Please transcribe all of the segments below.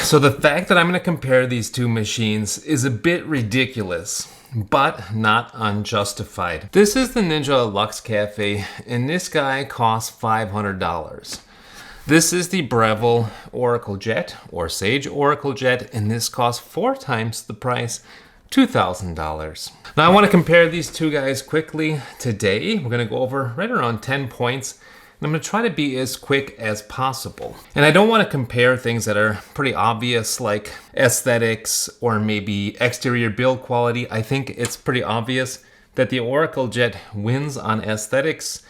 So the fact that I'm going to compare these two machines is a bit ridiculous, but not unjustified. This is the Ninja Luxe Cafe, and this guy costs $500. This is the Breville Oracle Jet, or Sage Oracle Jet, and this costs 4 times the price, $2,000. Now I want to compare these two guys quickly today. We're going to go over right around 10 points. And I'm going to try to be as quick as possible. And I don't want to compare things that are pretty obvious like aesthetics or maybe exterior build quality. I think it's pretty obvious that the Oracle Jet wins on aesthetics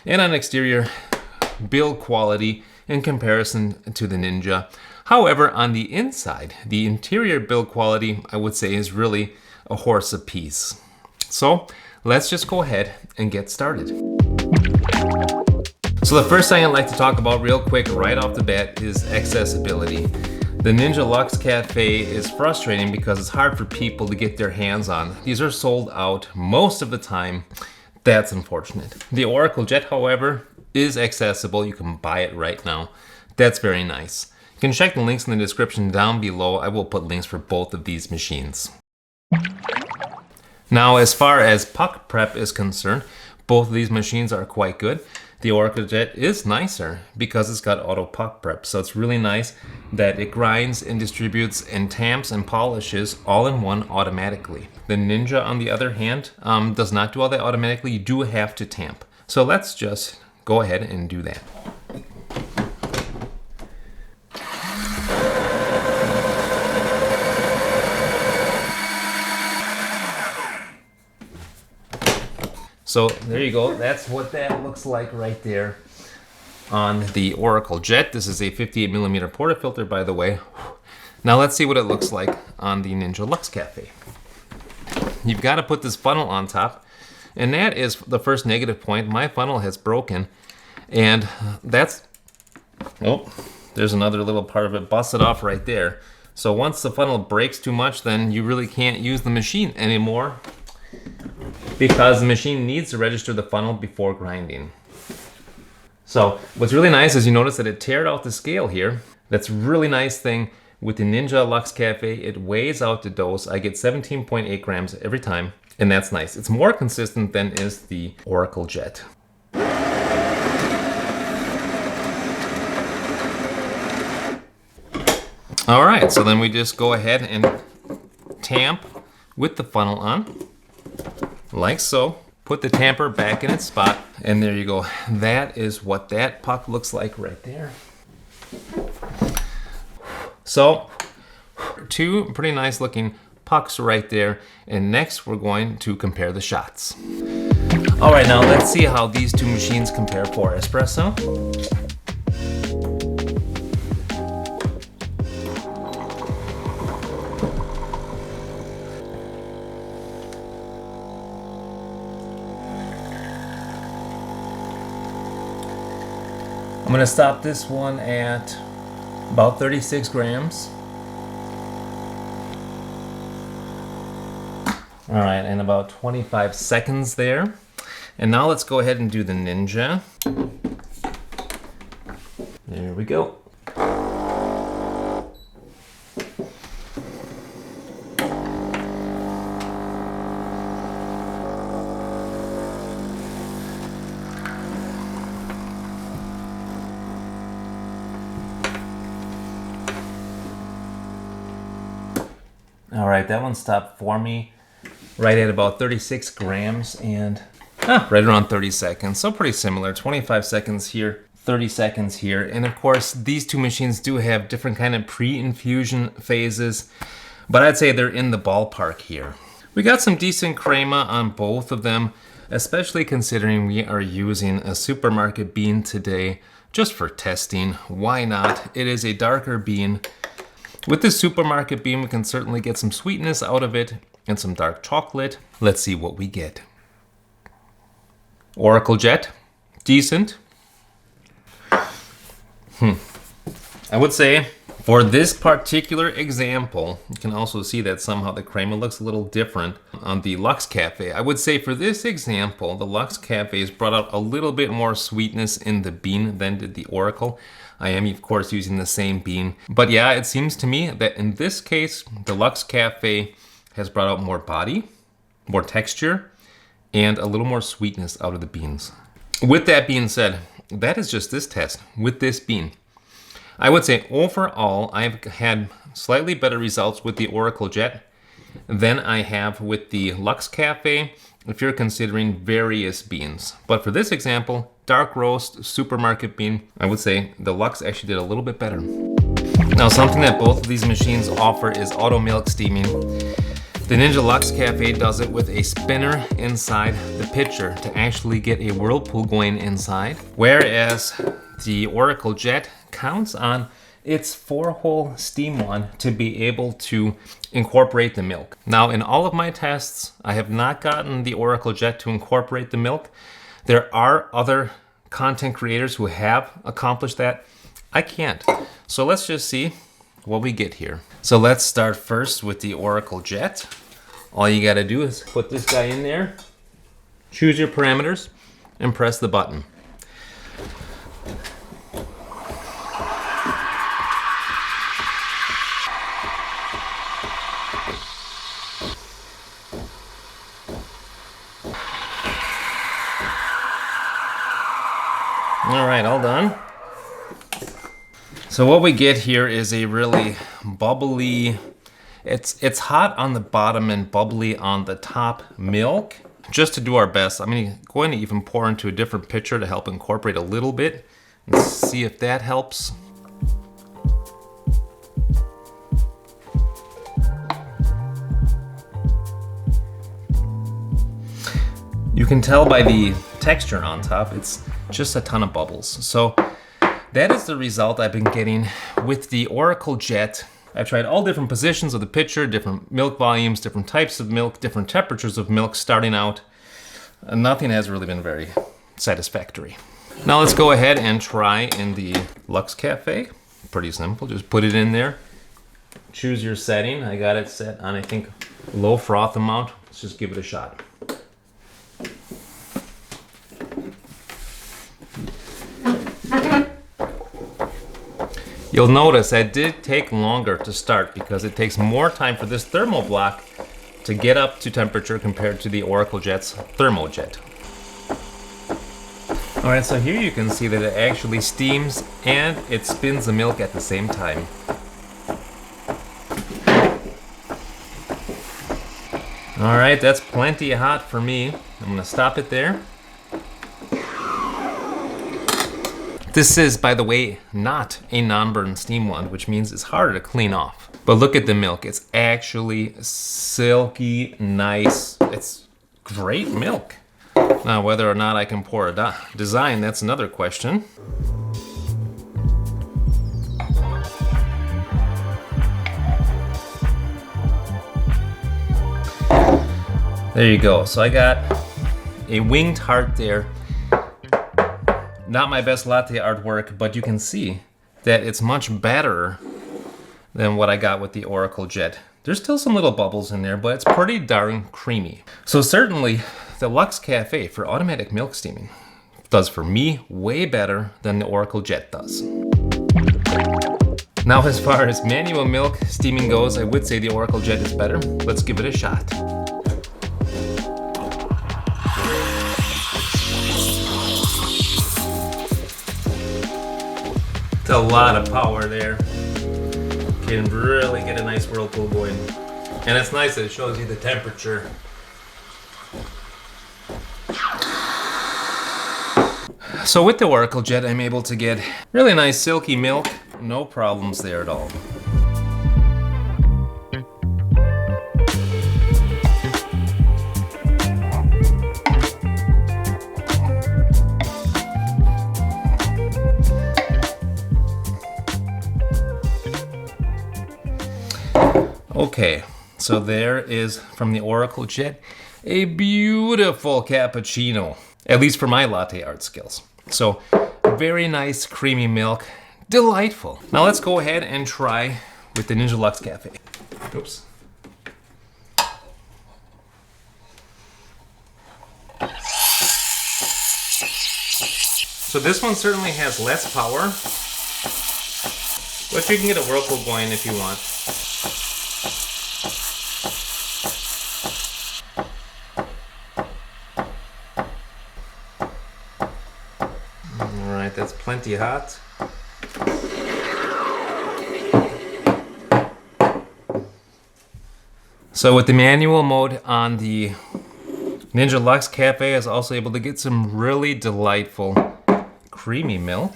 and on exterior build quality in comparison to the Ninja. However, on the inside, the interior build quality, I would say, is really a horse apiece. So let's just go ahead and get started. So the first thing I'd like to talk about real quick right off the bat is accessibility. The Ninja Luxe Cafe is frustrating because it's hard for people to get their hands on. These are sold out most of the time. That's unfortunate. The Oracle Jet, however, is accessible. You can buy it right now. That's very nice. You can check the links in the description down below. I will put links for both of these machines. Now, as far as puck prep is concerned, both of these machines are quite good. The Oracle Jet is nicer because it's got auto puck prep. So it's really nice that it grinds and distributes and tamps and polishes all in one automatically. The Ninja, on the other hand, does not do all that automatically. You do have to tamp. So let's just go ahead and do that. So there you go, that's what that looks like right there on the Oracle Jet. This is a 58mm portafilter, by the way. Now let's see what it looks like on the Ninja Luxe Cafe. You've got to put this funnel on top, and that is the first negative point. My funnel has broken, and that's, oh, there's another little part of it busted off right there. So once the funnel breaks too much, then you really can't use the machine anymore, because the machine needs to register the funnel before grinding. So what's really nice is you notice that it teared out the scale here. That's a really nice thing with the Ninja Luxe Cafe. It weighs out the dose. I get 17.8 grams every time, and that's nice. It's more consistent than is the Oracle Jet. All right, so then we just go ahead and tamp with the funnel on. Like so. Put the tamper back in its spot, and there you go. That is what that puck looks like right there. So, 2 pretty nice looking pucks right there, and next we're going to compare the shots. All right, now let's see how these two machines compare for espresso. I'm going to stop this one at about 36 grams. All right, and about 25 seconds there. And now let's go ahead and do the Ninja. There we go. All right, that one stopped for me right at about 36 grams and right around 30 seconds. So pretty similar, 25 seconds here, 30 seconds here. And of course, these two machines do have different kind of pre-infusion phases, but I'd say they're in the ballpark here. We got some decent crema on both of them, especially considering we are using a supermarket bean today just for testing. Why not? It is a darker bean. With this supermarket bean, we can certainly get some sweetness out of it and some dark chocolate. Let's see what we get. Oracle Jet, decent. I would say for this particular example, you can also see that somehow the crema looks a little different. on the Luxe Cafe. I would say for this example, the Luxe Cafe has brought out a little bit more sweetness in the bean than did the Oracle. I am, of course, using the same bean. But yeah, it seems to me that in this case, the Luxe Cafe has brought out more body, more texture, and a little more sweetness out of the beans. With that being said, that is just this test with this bean. I would say overall, I've had slightly better results with the Oracle Jet than I have with the Luxe Cafe if you're considering various beans. But for this example, dark roast, supermarket bean, I would say the Luxe actually did a little bit better. Now, something that both of these machines offer is auto milk steaming. The Ninja Luxe Cafe does it with a spinner inside the pitcher to actually get a whirlpool going inside, whereas the Oracle Jet counts on its 4-hole steam wand to be able to incorporate the milk. Now, in all of my tests, I have not gotten the Oracle Jet to incorporate the milk. There are other content creators who have accomplished that. I can't. So let's just see what we get here. So let's start first with the Oracle Jet. All you gotta do is put this guy in there, choose your parameters, and press the button. All right, all done. So what we get here is a really bubbly, it's hot on the bottom and bubbly on the top milk. Just to do our best, I'm going to even pour into a different pitcher to help incorporate a little bit and see if that helps. You can tell by the texture on top, it's just a ton of bubbles. So that is the result I've been getting with the Oracle Jet. I've tried all different positions of the pitcher, different milk volumes, different types of milk, different temperatures of milk starting out. Nothing has really been very satisfactory. Now let's go ahead and try in the Luxe Cafe. Pretty simple, just put it in there. Choose your setting. I got it set on, I think, low froth amount. Let's just give it a shot. You'll notice that did take longer to start because it takes more time for this thermal block to get up to temperature compared to the Oracle Jet's Thermojet. All right, so here you can see that it actually steams and it spins the milk at the same time. All right, that's plenty hot for me. I'm gonna stop it there. This is, by the way, not a non-burn steam wand, which means it's harder to clean off. But look at the milk. It's actually silky, nice. It's great milk. Now, whether or not I can pour a design, that's another question. There you go. So I got a winged heart there. Not my best latte artwork, but you can see that it's much better than what I got with the Oracle Jet. There's still some little bubbles in there, but it's pretty darn creamy. So certainly the Luxe Cafe for automatic milk steaming does for me way better than the Oracle Jet does. Now, as far as manual milk steaming goes, I would say the Oracle Jet is better. Let's give it a shot. It's a lot of power there. Can really get a nice whirlpool going. And it's nice that it shows you the temperature. So with the Oracle Jet, I'm able to get really nice silky milk. No problems there at all. Okay, so there is, from the Oracle Jet, a beautiful cappuccino, at least for my latte art skills. So, very nice creamy milk, delightful. Now let's go ahead and try with the Ninja Luxe Cafe. Oops. So this one certainly has less power, but you can get a whirlpool going if you want. All right, that's plenty hot. So with the manual mode on the Ninja Luxe Cafe, I was also able to get some really delightful creamy milk.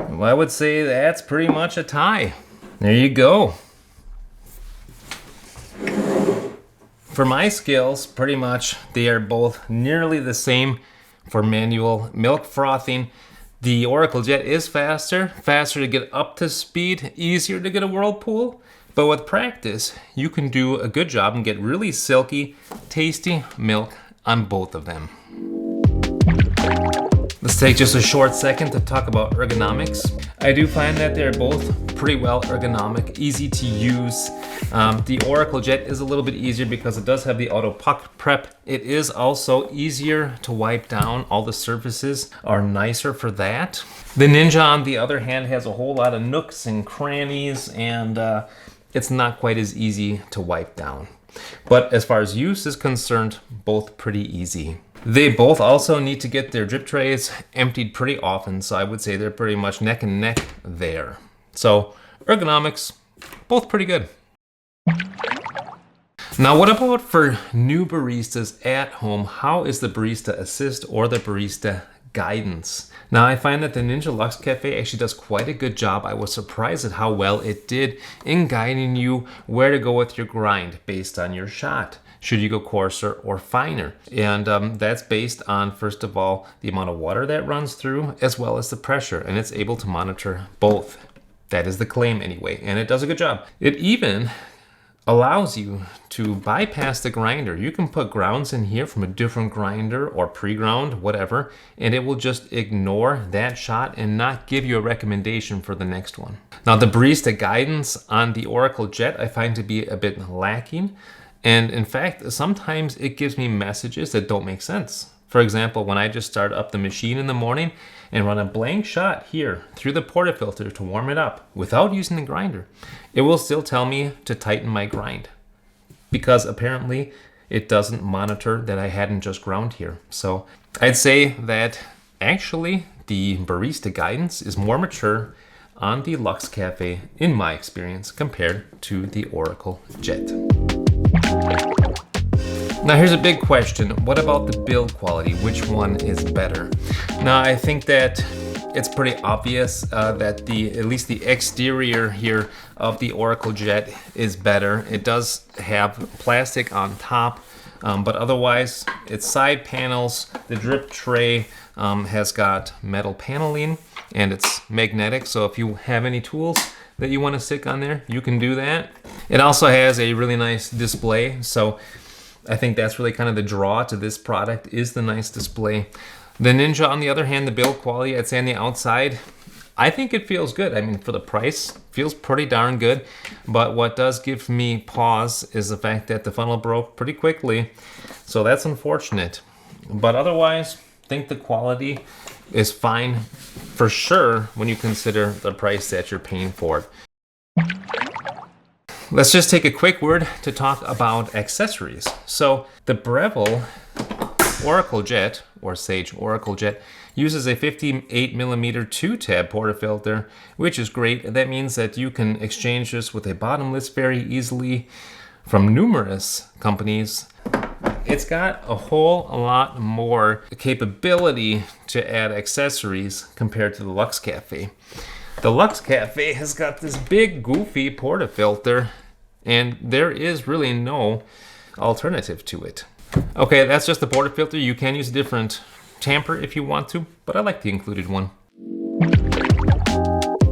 Well, I would say that's pretty much a tie. There you go. For my skills, pretty much they are both nearly the same for manual milk frothing. The Oracle Jet is faster to get up to speed, easier to get a whirlpool. But with practice, you can do a good job and get really silky, tasty milk on both of them. Let's take just a short second to talk about ergonomics. I do find that they're both pretty well ergonomic, easy to use. The Oracle Jet is a little bit easier because it does have the auto puck prep. It is also easier to wipe down. All the surfaces are nicer for that. The Ninja, on the other hand, has a whole lot of nooks and crannies, and it's not quite as easy to wipe down. But as far as use is concerned, both pretty easy. They both also need to get their drip trays emptied pretty often, so I would say they're pretty much neck and neck there. So ergonomics, both pretty good. Now what about for new baristas at home? How is the Barista Assist or the Barista Guidance? Now I find that the Ninja Luxe Cafe actually does quite a good job. I was surprised at how well it did in guiding you where to go with your grind based on your shot. Should you go coarser or finer? And that's based on, first of all, the amount of water that runs through as well as the pressure, and it's able to monitor both. That is the claim anyway, and it does a good job. It even allows you to bypass the grinder. You can put grounds in here from a different grinder or pre-ground, whatever, and it will just ignore that shot and not give you a recommendation for the next one. Now the Barista Guidance on the Oracle Jet I find to be a bit lacking. And in fact, sometimes it gives me messages that don't make sense. For example, when I just start up the machine in the morning and run a blank shot here through the portafilter to warm it up without using the grinder, it will still tell me to tighten my grind because apparently it doesn't monitor that I hadn't just ground here. So I'd say that actually the Barista Guidance is more mature on the Luxe Cafe in my experience compared to the Oracle Jet. Now here's a big question. What about the build quality? Which one is better? Now I think that it's pretty obvious that at least the exterior here of the Oracle Jet is better. It does have plastic on top, but otherwise its side panels, the drip tray has got metal paneling and it's magnetic. So if you have any tools that you want to stick on there, you can do that. It also has a really nice display, so I think that's really kind of the draw to this product is the nice display. The Ninja, on the other hand, the build quality, I'd say on the outside, I think it feels good. I mean, for the price, feels pretty darn good. But what does give me pause is the fact that the funnel broke pretty quickly, so that's unfortunate. But otherwise, I think the quality is fine for sure when you consider the price that you're paying for it. Let's just take a quick word to talk about accessories. So the Breville Oracle Jet, or Sage Oracle Jet, uses a 58mm 2-tab portafilter, which is great. That means that you can exchange this with a bottomless very easily from numerous companies. It's got a whole lot more capability to add accessories compared to the Luxe Cafe. The Luxe Cafe has got this big goofy portafilter, and there is really no alternative to it. Okay, that's just the portafilter. You can use a different tamper if you want to, but I like the included one.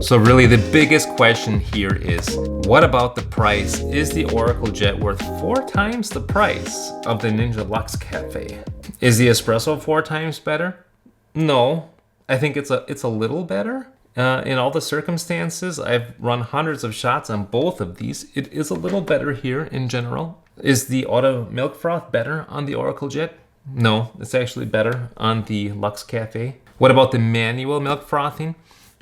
So really the biggest question here is, what about the price? Is the Oracle Jet worth 4 times the price of the Ninja Luxe Cafe? Is the Espresso 4 times better? No. I think it's a little better. In all the circumstances, I've run hundreds of shots on both of these. It is a little better here in general. Is the auto milk froth better on the Oracle Jet? No, it's actually better on the Luxe Cafe. What about the manual milk frothing?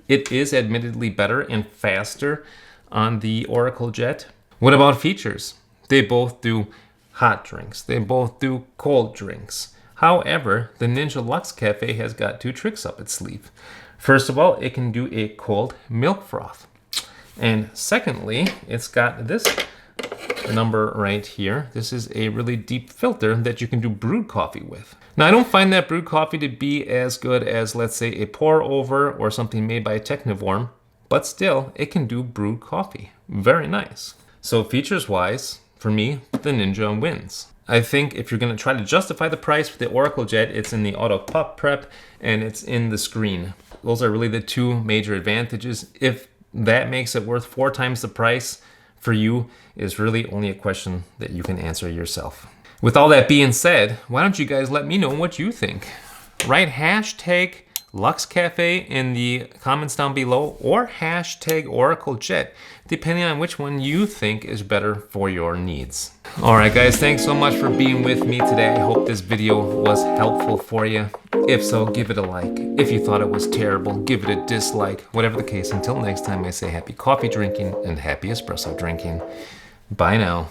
It is admittedly better and faster on the Oracle Jet. What about features? They both do hot drinks. They both do cold drinks. However, the Ninja Luxe Cafe has got two tricks up its sleeve. First of all, it can do a cold milk froth. And secondly, it's got this number right here. This is a really deep filter that you can do brewed coffee with. Now, I don't find that brewed coffee to be as good as, let's say, a pour over or something made by Technivorm, but still, it can do brewed coffee. Very nice. So features-wise, for me, the Ninja wins. I think if you're going to try to justify the price for the Oracle Jet, it's in the auto puff prep and it's in the screen. Those are really the two major advantages. If that makes it worth 4 times the price for you is really only a question that you can answer yourself. With all that being said, why don't you guys let me know what you think? Write hashtag Luxe Cafe in the comments down below or hashtag Oracle Jet, depending on which one you think is better for your needs. All right, guys, thanks so much for being with me today. I hope this video was helpful for you. If so, give it a like. If you thought it was terrible, give it a dislike. Whatever the case, until next time, I say happy coffee drinking and happy espresso drinking. Bye now.